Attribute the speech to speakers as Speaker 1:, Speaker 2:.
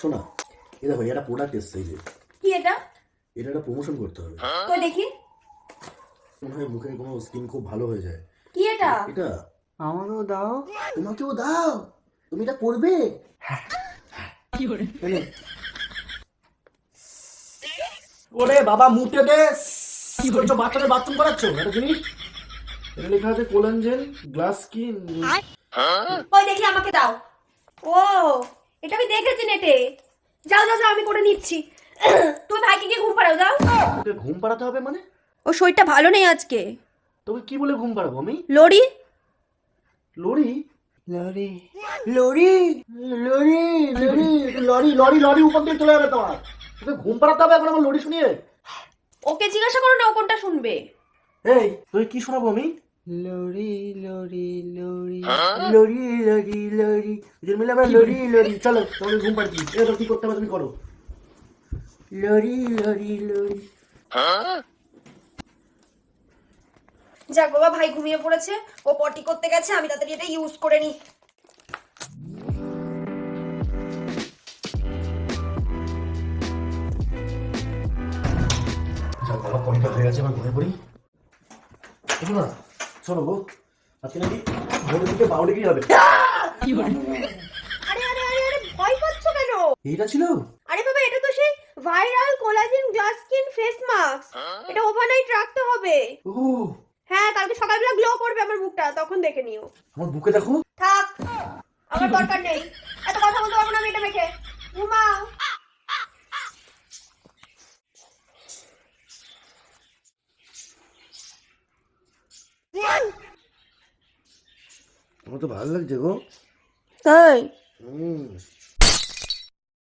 Speaker 1: শোনা, এই দেখো এটা প্রোডাক্ট এসছে, এই যে
Speaker 2: কি এটা?
Speaker 1: এটা একটা প্রমোশন করতে হবে।
Speaker 2: কই দেখি।
Speaker 1: মনে হয় মুখের কোনো স্কিন খুব ভালো হয়ে যায়।
Speaker 2: কি এটা?
Speaker 1: এটা
Speaker 3: আমাকেও দাও।
Speaker 1: তোমাকেও দাও, তুমি এটা করবে। এনে। ওরে বাবা মুটে দে। কি করছো, বাচ্চাদের বাথরুম করাচ্ছো? একটা জিনিস এটা লেখা আছে কোলাজেন গ্লাস স্কিন।
Speaker 2: কই দেখি, আমাকে দাও। ও, এটা আমি দেখেছি নেটে। যাও যাও যাও, আমি করে নিচ্ছি। তুমি ভাইকে গিয়ে ঘুম পাড়াও, যাও।
Speaker 1: তোকে ঘুম পাড়াতে হবে মানে?
Speaker 2: ও শরীরটা ভালো নেই আজকে।
Speaker 1: তোকে কি বলে ঘুম পাড়াবো আমি?
Speaker 2: লরি।
Speaker 1: লরি?
Speaker 3: লরি
Speaker 1: লরি লরি লরি লরি লরি লরি উপর দিয়ে চলে যাবে তোমার। তোকে ঘুম পাড়াতে হবে এখন আমার লরি শুনিয়ে?
Speaker 2: ওকে জিজ্ঞাসা করো না, ও কোনটা শুনবে।
Speaker 1: এই তোকে কি শোনাবো আমি?
Speaker 3: লরি লরি লরি
Speaker 1: লরি লরি লরি দুজন মিলে আমরা লরি লরি। চলো তোমাকে ঘুম পাড়ছি, এবার কি করতে হবে তুমি করো। লরি লরি লরি।
Speaker 2: যাক বাবা, ভাই ঘুমিয়ে পড়েছে, ও পটি করতে গেছে, আমি তাড়াতাড়ি এটা ইউজ করে নি।
Speaker 1: যাক বাবা, পরীক্ষা হয়ে গেছে, এবার ঘুমিয়ে পড়ি। শোনো না, শোনো গো, আজকে নাকি ভোরের দিকে 12 ডিগ্রি হবে।
Speaker 2: আরে আরে আরে আরে, ভয় পাচ্ছ কেন?
Speaker 1: এইটা ছিল?
Speaker 2: আরে বাবা, এটা তো সেই viral collagen glass skin face mask. এটা ওভারনাইট রাখতে হবে।
Speaker 1: ও
Speaker 2: হ্যাঁ, কালকে সকালবেলা গ্লো করবে আমার মুখটা, তখন দেখে নিও।
Speaker 1: আমার বুকে দেখো।
Speaker 2: থাক, আমার দরকার নেই, এত কথা বলতে পারবো না আমি এটা মেখে। ঘুমাও।
Speaker 1: আমার তো ভালো লাগছে গো।
Speaker 2: তাই?